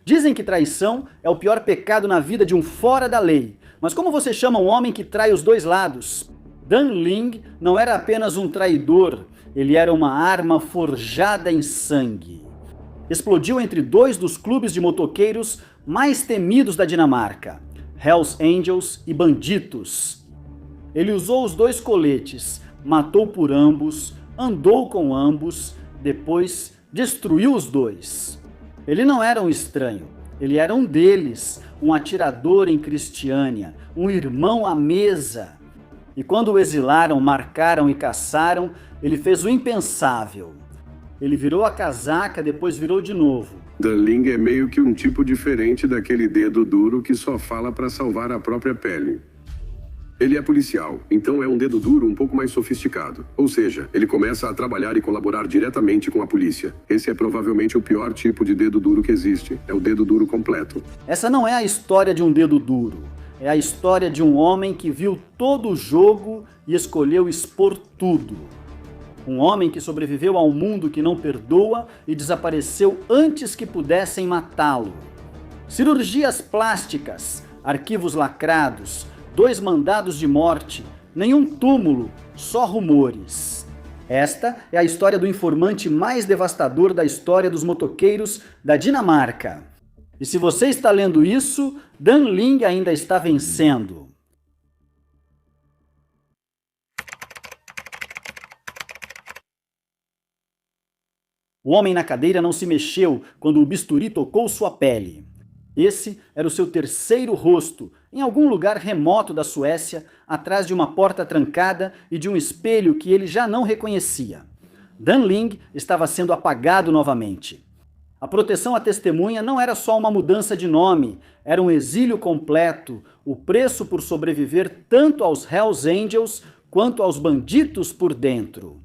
Dizem que traição é o pior pecado na vida de um fora da lei. Mas como você chama um homem que trai os dois lados? Dan Ling não era apenas um traidor, ele era uma arma forjada em sangue. Explodiu entre dois dos clubes de motoqueiros mais temidos da Dinamarca, Hells Angels e Banditos. Ele usou os dois coletes, matou por ambos, andou com ambos, depois destruiu os dois. Ele não era um estranho, ele era um deles, um atirador em Cristiânia, um irmão à mesa. E quando o exilaram, marcaram e caçaram, ele fez o impensável. Ele virou a casaca, depois virou de novo. Dan Ling é meio que um tipo diferente daquele dedo duro que só fala para salvar a própria pele. Ele é policial, então é um dedo duro um pouco mais sofisticado. Ou seja, ele começa a trabalhar e colaborar diretamente com a polícia. Esse é provavelmente o pior tipo de dedo duro que existe. É o dedo duro completo. Essa não é a história de um dedo duro. É a história de um homem que viu todo o jogo e escolheu expor tudo. Um homem que sobreviveu a um mundo que não perdoa e desapareceu antes que pudessem matá-lo. Cirurgias plásticas, arquivos lacrados, 2 mandados de morte, nenhum túmulo, só rumores. Esta é a história do informante mais devastador da história dos motoqueiros da Dinamarca. E se você está lendo isso, Dan Ling ainda está vencendo. O homem na cadeira não se mexeu quando o bisturi tocou sua pele. Esse era o seu terceiro rosto, em algum lugar remoto da Suécia, atrás de uma porta trancada e de um espelho que ele já não reconhecia. Dan Ling estava sendo apagado novamente. A proteção à testemunha não era só uma mudança de nome, era um exílio completo, o preço por sobreviver tanto aos Hells Angels quanto aos bandidos por dentro.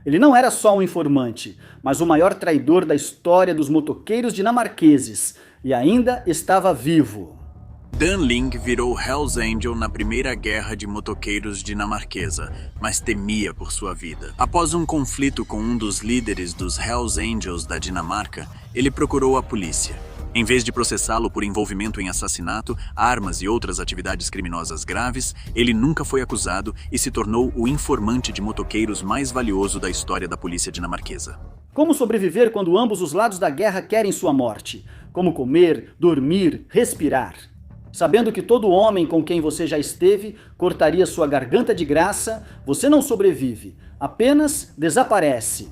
Ele não era só um informante, mas o maior traidor da história dos motoqueiros dinamarqueses, e ainda estava vivo. Dan Ling virou Hells Angel na primeira guerra de motoqueiros dinamarquesa, mas temia por sua vida. Após um conflito com um dos líderes dos Hells Angels da Dinamarca, ele procurou a polícia. Em vez de processá-lo por envolvimento em assassinato, armas e outras atividades criminosas graves, ele nunca foi acusado e se tornou o informante de motoqueiros mais valioso da história da polícia dinamarquesa. Como sobreviver quando ambos os lados da guerra querem sua morte? Como comer, dormir, respirar? Sabendo que todo homem com quem você já esteve cortaria sua garganta de graça, você não sobrevive, apenas desaparece.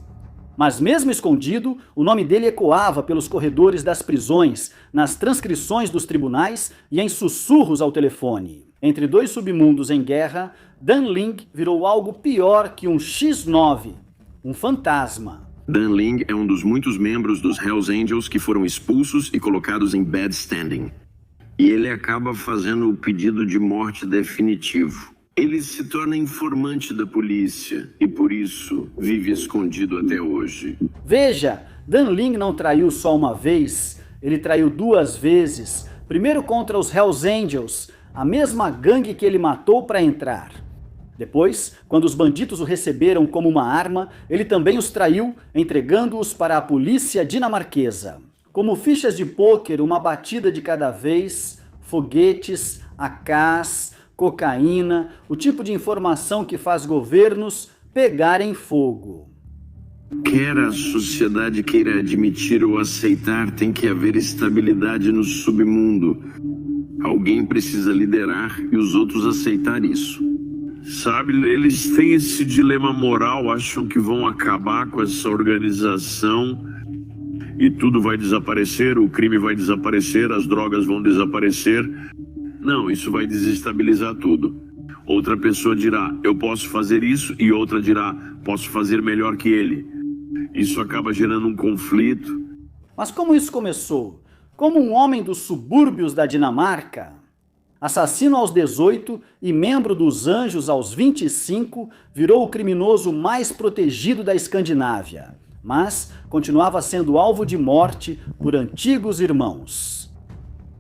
Mas mesmo escondido, o nome dele ecoava pelos corredores das prisões, nas transcrições dos tribunais e em sussurros ao telefone. Entre dois submundos em guerra, Dan Ling virou algo pior que um X9, um fantasma. Dan Ling é um dos muitos membros dos Hells Angels que foram expulsos e colocados em bad standing. E ele acaba fazendo o pedido de morte definitivo. Ele se torna informante da polícia e por isso vive escondido até hoje. Veja, Dan Ling não traiu só uma vez, ele traiu 2 vezes. Primeiro contra os Hells Angels, a mesma gangue que ele matou para entrar. Depois, quando os bandidos o receberam como uma arma, ele também os traiu, entregando-os para a polícia dinamarquesa. Como fichas de pôquer, uma batida de cada vez, foguetes, AKs, cocaína, o tipo de informação que faz governos pegarem fogo. Quer a sociedade queira admitir ou aceitar, tem que haver estabilidade no submundo. Alguém precisa liderar e os outros aceitar isso. Sabe, eles têm esse dilema moral, acham que vão acabar com essa organização e tudo vai desaparecer, o crime vai desaparecer, as drogas vão desaparecer. Não, isso vai desestabilizar tudo. Outra pessoa dirá, eu posso fazer isso, e outra dirá, posso fazer melhor que ele. Isso acaba gerando um conflito. Mas como isso começou? Como um homem dos subúrbios da Dinamarca, assassino aos 18 e membro dos Anjos aos 25, virou o criminoso mais protegido da Escandinávia, mas continuava sendo alvo de morte por antigos irmãos.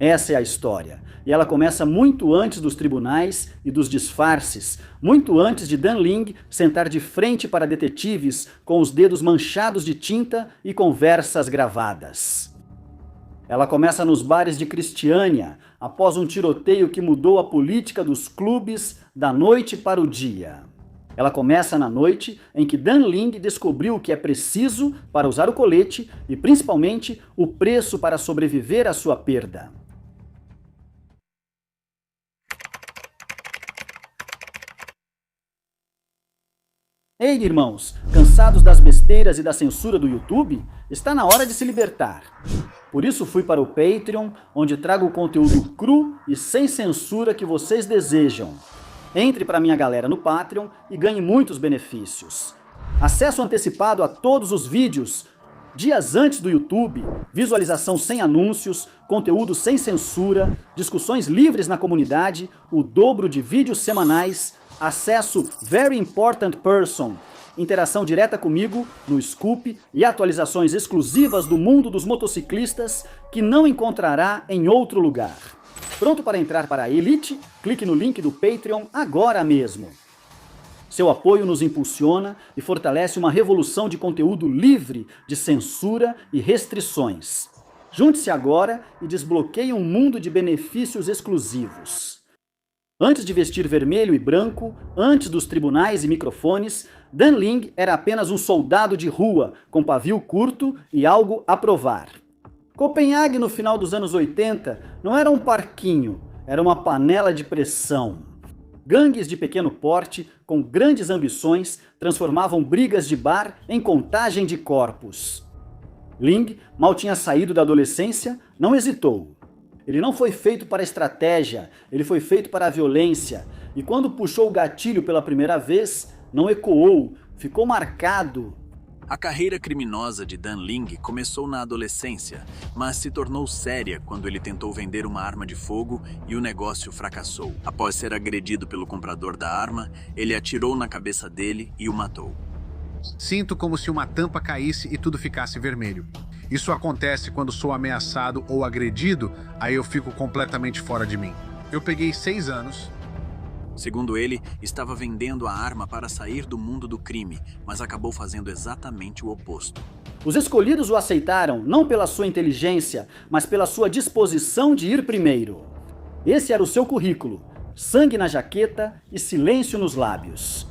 Essa é a história, e ela começa muito antes dos tribunais e dos disfarces, muito antes de Dan Ling sentar de frente para detetives com os dedos manchados de tinta e conversas gravadas. Ela começa nos bares de Cristiânia, após um tiroteio que mudou a política dos clubes da noite para o dia. Ela começa na noite em que Dan Ling descobriu o que é preciso para usar o colete e, principalmente, o preço para sobreviver à sua perda. Ei, irmãos, cansados das besteiras e da censura do YouTube? Está na hora de se libertar. Por isso fui para o Patreon, onde trago o conteúdo cru e sem censura que vocês desejam. Entre para minha galera no Patreon e ganhe muitos benefícios. Acesso antecipado a todos os vídeos, dias antes do YouTube, visualização sem anúncios, conteúdo sem censura, discussões livres na comunidade, o dobro de vídeos semanais, acesso Very Important Person, interação direta comigo no Scoop e atualizações exclusivas do mundo dos motociclistas que não encontrará em outro lugar. Pronto para entrar para a Elite? Clique no link do Patreon agora mesmo. Seu apoio nos impulsiona e fortalece uma revolução de conteúdo livre de censura e restrições. Junte-se agora e desbloqueie um mundo de benefícios exclusivos. Antes de vestir vermelho e branco, antes dos tribunais e microfones, Dan Ling era apenas um soldado de rua, com pavio curto e algo a provar. Copenhague, no final dos anos 80, não era um parquinho, era uma panela de pressão. Gangues de pequeno porte, com grandes ambições, transformavam brigas de bar em contagem de corpos. Ling mal tinha saído da adolescência, não hesitou. Ele não foi feito para a estratégia, ele foi feito para a violência. E quando puxou o gatilho pela primeira vez, não ecoou, ficou marcado. A carreira criminosa de Dan Ling começou na adolescência, mas se tornou séria quando ele tentou vender uma arma de fogo e o negócio fracassou. Após ser agredido pelo comprador da arma, ele atirou na cabeça dele e o matou. Sinto como se uma tampa caísse e tudo ficasse vermelho. Isso acontece quando sou ameaçado ou agredido, aí eu fico completamente fora de mim. Eu peguei 6 anos. Segundo ele, estava vendendo a arma para sair do mundo do crime, mas acabou fazendo exatamente o oposto. Os escolhidos o aceitaram não pela sua inteligência, mas pela sua disposição de ir primeiro. Esse era o seu currículo: sangue na jaqueta e silêncio nos lábios.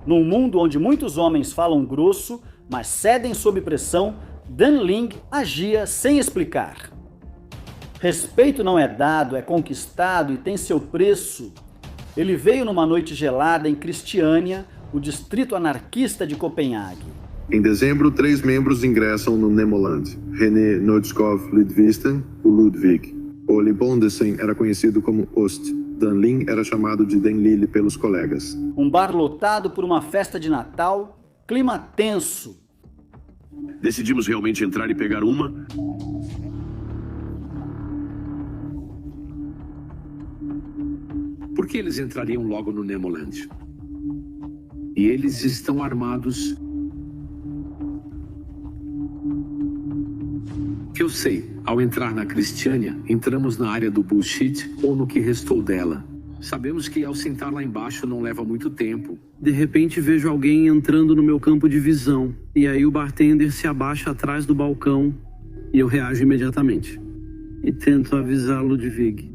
Num mundo onde muitos homens falam grosso, mas cedem sob pressão, Dan Ling agia sem explicar. Respeito não é dado, é conquistado e tem seu preço. Ele veio numa noite gelada em Cristiânia, o distrito anarquista de Copenhague. Em dezembro, 3 membros ingressam no Nemoland. René Nodskov Lidvisten, o Ludwig. Ole Bondesen era conhecido como Ost. Dan Ling era chamado de Den Lille pelos colegas. Um bar lotado por uma festa de Natal, clima tenso. Decidimos realmente entrar e pegar uma? Por que eles entrariam logo no Nemoland? E eles estão armados. Que eu sei, ao entrar na Cristiânia, entramos na área do bullshit ou no que restou dela. Sabemos que ao sentar lá embaixo não leva muito tempo. De repente vejo alguém entrando no meu campo de visão, e aí o bartender se abaixa atrás do balcão e eu reajo imediatamente. E tento avisar Ludwig.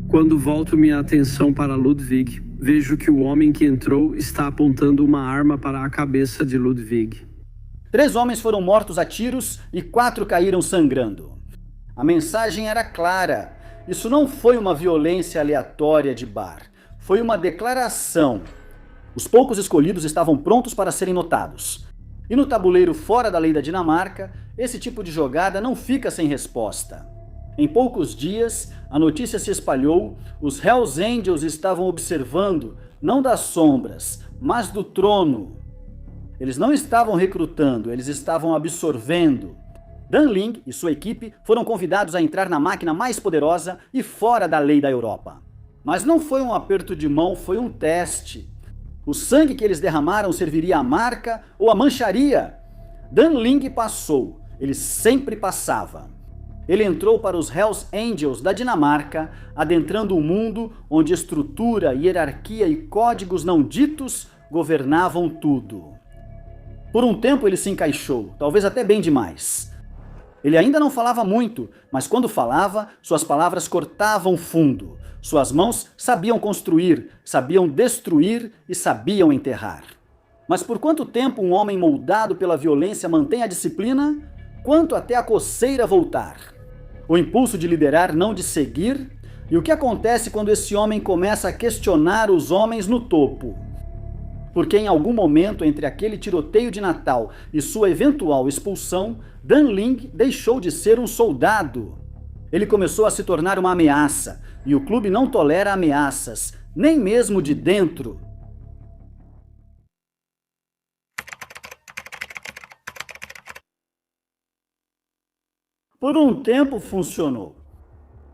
Quando volto minha atenção para Ludwig, vejo que o homem que entrou está apontando uma arma para a cabeça de Ludwig. 3 homens foram mortos a tiros e 4 caíram sangrando. A mensagem era clara. Isso não foi uma violência aleatória de bar. Foi uma declaração. Os poucos escolhidos estavam prontos para serem notados. E no tabuleiro fora da lei da Dinamarca, esse tipo de jogada não fica sem resposta. Em poucos dias, a notícia se espalhou, os Hells Angels estavam observando, não das sombras, mas do trono. Eles não estavam recrutando, eles estavam absorvendo. Dan Ling e sua equipe foram convidados a entrar na máquina mais poderosa e fora da lei da Europa. Mas não foi um aperto de mão, foi um teste. O sangue que eles derramaram serviria à marca ou à mancharia? Dan Ling passou, ele sempre passava. Ele entrou para os Hells Angels da Dinamarca, adentrando um mundo onde estrutura, hierarquia e códigos não ditos governavam tudo. Por um tempo ele se encaixou, talvez até bem demais. Ele ainda não falava muito, mas quando falava, suas palavras cortavam fundo. Suas mãos sabiam construir, sabiam destruir e sabiam enterrar. Mas por quanto tempo um homem moldado pela violência mantém a disciplina? Quanto até a coceira voltar? O impulso de liderar, não de seguir? E o que acontece quando esse homem começa a questionar os homens no topo? Porque em algum momento entre aquele tiroteio de Natal e sua eventual expulsão, Dan Ling deixou de ser um soldado. Ele começou a se tornar uma ameaça, e o clube não tolera ameaças, nem mesmo de dentro. Por um tempo funcionou.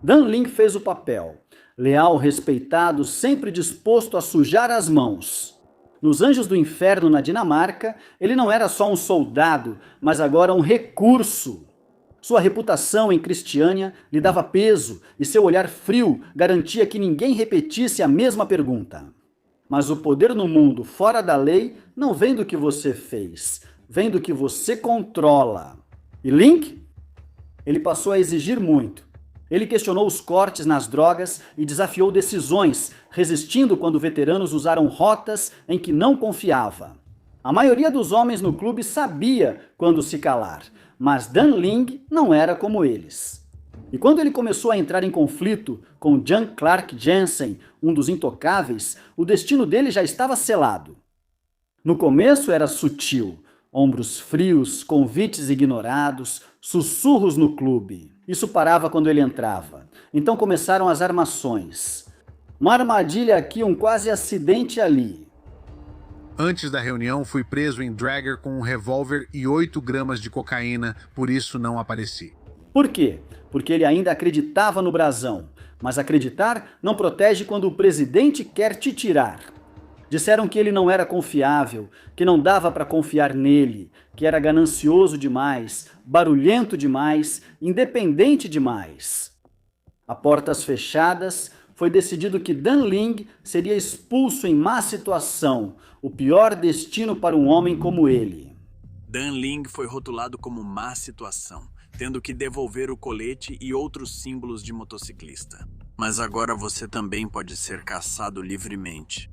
Dan Ling fez o papel, leal, respeitado, sempre disposto a sujar as mãos. Nos Anjos do Inferno, na Dinamarca, ele não era só um soldado, mas agora um recurso. Sua reputação em Cristiânia lhe dava peso e seu olhar frio garantia que ninguém repetisse a mesma pergunta. Mas o poder no mundo fora da lei não vem do que você fez, vem do que você controla. E Link? Ele passou a exigir muito. Ele questionou os cortes nas drogas e desafiou decisões, resistindo quando veteranos usaram rotas em que não confiava. A maioria dos homens no clube sabia quando se calar, mas Dan Ling não era como eles. E quando ele começou a entrar em conflito com Jan Clark Jensen, um dos intocáveis, o destino dele já estava selado. No começo era sutil, ombros frios, convites ignorados, sussurros no clube. Isso parava quando ele entrava. Então começaram as armações. Uma armadilha aqui, um quase acidente ali. Antes da reunião, fui preso em Dragger com um revólver e 8 gramas de cocaína, por isso não apareci. Por quê? Porque ele ainda acreditava no brasão. Mas acreditar não protege quando o presidente quer te tirar. Disseram que ele não era confiável, que não dava para confiar nele, que era ganancioso demais, barulhento demais, independente demais. A portas fechadas, foi decidido que Dan Ling seria expulso em má situação, o pior destino para um homem como ele. Dan Ling foi rotulado como má situação, tendo que devolver o colete e outros símbolos de motociclista. Mas agora você também pode ser caçado livremente.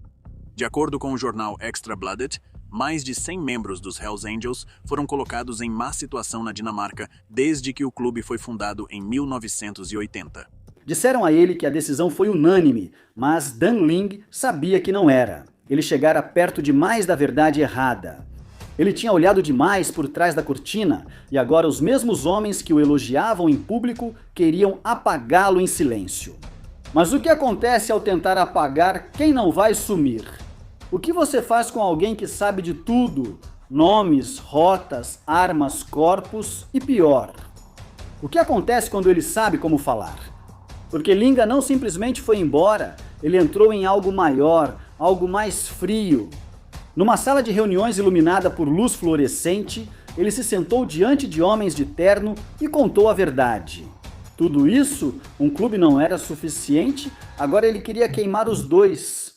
De acordo com o jornal Extra Blooded, mais de 100 membros dos Hells Angels foram colocados em má situação na Dinamarca desde que o clube foi fundado em 1980. Disseram a ele que a decisão foi unânime, mas Dan Ling sabia que não era. Ele chegara perto demais da verdade errada. Ele tinha olhado demais por trás da cortina e agora os mesmos homens que o elogiavam em público queriam apagá-lo em silêncio. Mas o que acontece ao tentar apagar quem não vai sumir? O que você faz com alguém que sabe de tudo? Nomes, rotas, armas, corpos e pior. O que acontece quando ele sabe como falar? Porque Linga não simplesmente foi embora, ele entrou em algo maior, algo mais frio. Numa sala de reuniões iluminada por luz fluorescente, ele se sentou diante de homens de terno e contou a verdade. Tudo isso, um clube não era suficiente, agora ele queria queimar os dois.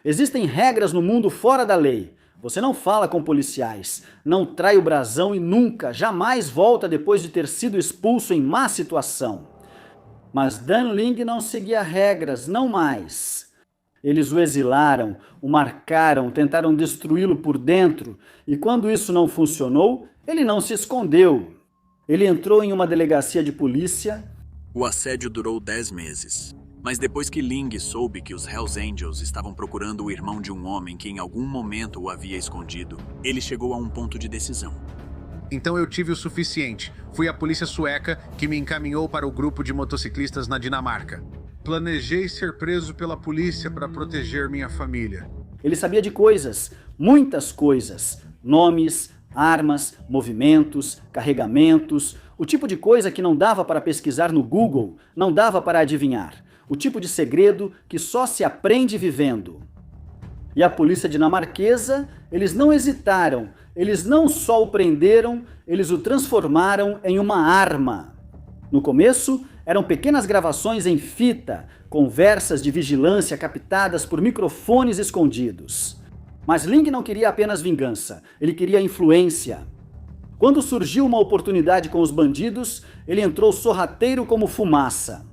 Existem regras no mundo fora da lei. Você não fala com policiais, não trai o brasão e nunca, jamais volta depois de ter sido expulso em má situação. Mas Dan Ling não seguia regras, não mais. Eles o exilaram, o marcaram, tentaram destruí-lo por dentro, e quando isso não funcionou, ele não se escondeu. Ele entrou em uma delegacia de polícia. O assédio durou 10 meses. Mas depois que Ling soube que os Hells Angels estavam procurando o irmão de um homem que em algum momento o havia escondido, ele chegou a um ponto de decisão. Então eu tive o suficiente. Fui à polícia sueca que me encaminhou para o grupo de motociclistas na Dinamarca. Planejei ser preso pela polícia para proteger minha família. Ele sabia de coisas, muitas coisas. Nomes, armas, movimentos, carregamentos. O tipo de coisa que não dava para pesquisar no Google, não dava para adivinhar. O tipo de segredo que só se aprende vivendo. E a polícia dinamarquesa, eles não hesitaram, eles não só o prenderam, eles o transformaram em uma arma. No começo, eram pequenas gravações em fita, conversas de vigilância captadas por microfones escondidos. Mas Ling não queria apenas vingança, ele queria influência. Quando surgiu uma oportunidade com os bandidos, ele entrou sorrateiro como fumaça.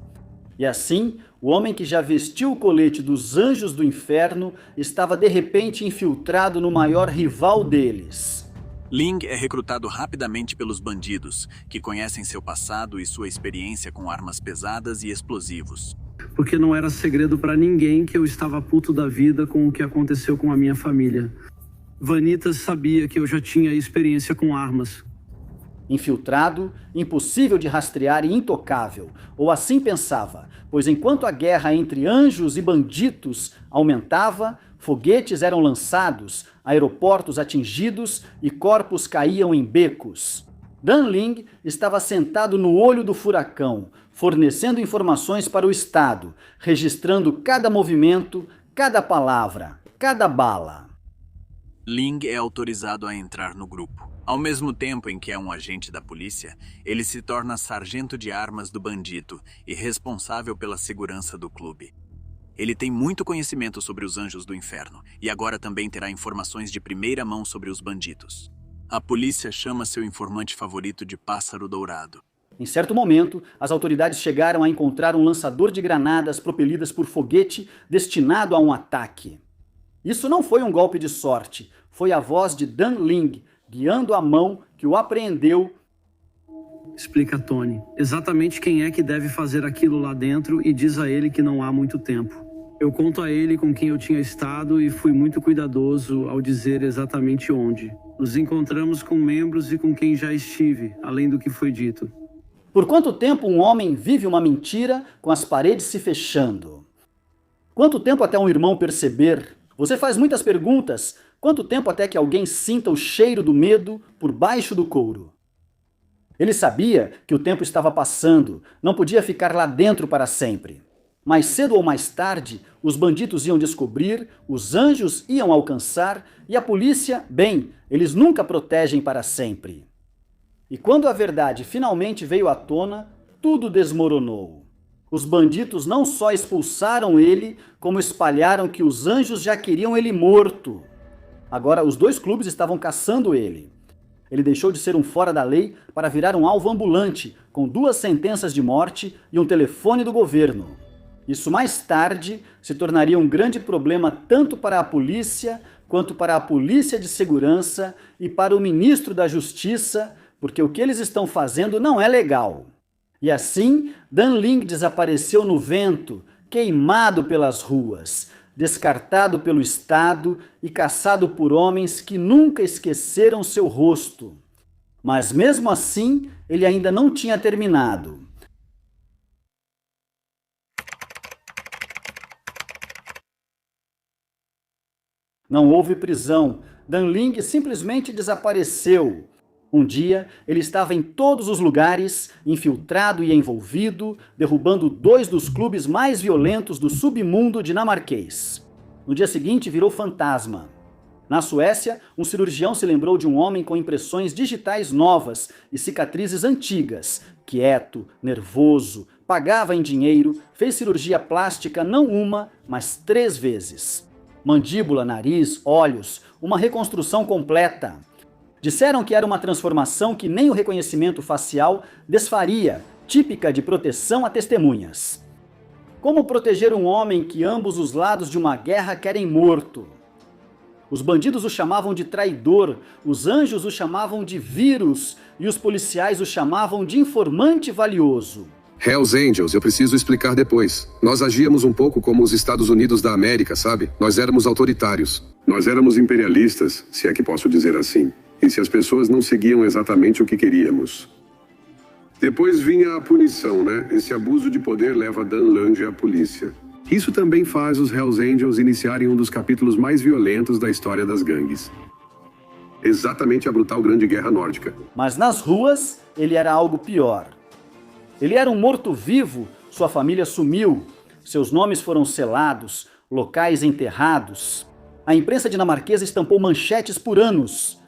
E assim, o homem que já vestiu o colete dos anjos do inferno estava de repente infiltrado no maior rival deles. Ling é recrutado rapidamente pelos bandidos, que conhecem seu passado e sua experiência com armas pesadas e explosivos. Porque não era segredo pra ninguém que eu estava puto da vida com o que aconteceu com a minha família. Vanitas sabia que eu já tinha experiência com armas. Infiltrado, impossível de rastrear e intocável, ou assim pensava, pois enquanto a guerra entre anjos e bandidos aumentava, foguetes eram lançados, aeroportos atingidos e corpos caíam em becos. Dan Ling estava sentado no olho do furacão, fornecendo informações para o Estado, registrando cada movimento, cada palavra, cada bala. Ling é autorizado a entrar no grupo. Ao mesmo tempo em que é um agente da polícia, ele se torna sargento de armas do bandido e responsável pela segurança do clube. Ele tem muito conhecimento sobre os anjos do inferno e agora também terá informações de primeira mão sobre os bandidos. A polícia chama seu informante favorito de Pássaro Dourado. Em certo momento, as autoridades chegaram a encontrar um lançador de granadas propelidas por foguete destinado a um ataque. Isso não foi um golpe de sorte, foi a voz de Dan Ling, guiando a mão que o apreendeu. Explica Tony exatamente quem é que deve fazer aquilo lá dentro e diz a ele que não há muito tempo. Eu conto a ele com quem eu tinha estado e fui muito cuidadoso ao dizer exatamente onde. Nos encontramos com membros e com quem já estive, além do que foi dito. Por quanto tempo um homem vive uma mentira com as paredes se fechando? Quanto tempo até um irmão perceber? Você faz muitas perguntas. Quanto tempo até que alguém sinta o cheiro do medo por baixo do couro? Ele sabia que o tempo estava passando, não podia ficar lá dentro para sempre. Mais cedo ou mais tarde, os bandidos iam descobrir, os anjos iam alcançar e a polícia, bem, eles nunca protegem para sempre. E quando a verdade finalmente veio à tona, tudo desmoronou. Os bandidos não só expulsaram ele, como espalharam que os anjos já queriam ele morto. Agora, os dois clubes estavam caçando ele. Ele deixou de ser um fora da lei para virar um alvo ambulante, com 2 sentenças de morte e um telefone do governo. Isso mais tarde se tornaria um grande problema tanto para a polícia, quanto para a polícia de segurança e para o ministro da Justiça, porque o que eles estão fazendo não é legal. E assim, Dan Ling desapareceu no vento, queimado pelas ruas, descartado pelo Estado e caçado por homens que nunca esqueceram seu rosto. Mas mesmo assim, ele ainda não tinha terminado. Não houve prisão. Dan Ling simplesmente desapareceu. Um dia, ele estava em todos os lugares, infiltrado e envolvido, derrubando 2 dos clubes mais violentos do submundo dinamarquês. No dia seguinte, virou fantasma. Na Suécia, um cirurgião se lembrou de um homem com impressões digitais novas e cicatrizes antigas. Quieto, nervoso, pagava em dinheiro, fez cirurgia plástica não uma, mas 3 vezes. Mandíbula, nariz, olhos, uma reconstrução completa. Disseram que era uma transformação que nem o reconhecimento facial desfaria, típica de proteção a testemunhas. Como proteger um homem que ambos os lados de uma guerra querem morto? Os bandidos o chamavam de traidor, os anjos o chamavam de vírus e os policiais o chamavam de informante valioso. Hells Angels, eu preciso explicar depois. Nós agíamos um pouco como os Estados Unidos da América, sabe? Nós éramos autoritários. Nós éramos imperialistas, se é que posso dizer assim. E se as pessoas não seguiam exatamente o que queríamos. Depois vinha a punição, né? Esse abuso de poder leva Dan Ling à polícia. Isso também faz os Hells Angels iniciarem um dos capítulos mais violentos da história das gangues. Exatamente a brutal Grande Guerra Nórdica. Mas nas ruas, ele era algo pior. Ele era um morto-vivo, sua família sumiu, seus nomes foram selados, locais enterrados. A imprensa dinamarquesa estampou manchetes por anos.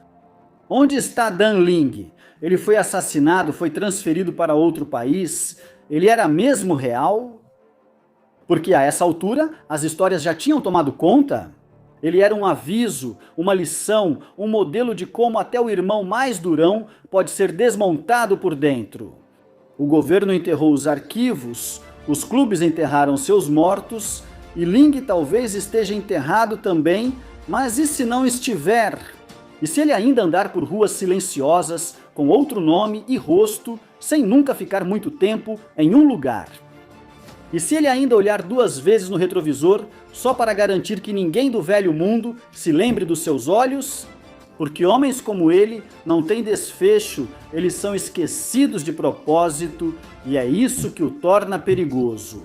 Onde está Dan Ling? Ele foi assassinado, foi transferido para outro país. ele era mesmo real? Porque a essa altura as histórias já tinham tomado conta. Ele era um aviso, uma lição, um modelo de como até o irmão mais durão pode ser desmontado por dentro. O governo enterrou os arquivos, os clubes enterraram seus mortos e Ling talvez esteja enterrado também, mas e se não estiver? E se ele ainda andar por ruas silenciosas, com outro nome e rosto, sem nunca ficar muito tempo em um lugar? E se ele ainda olhar 2 vezes no retrovisor, só para garantir que ninguém do velho mundo se lembre dos seus olhos? Porque homens como ele não têm desfecho, eles são esquecidos de propósito, e é isso que o torna perigoso.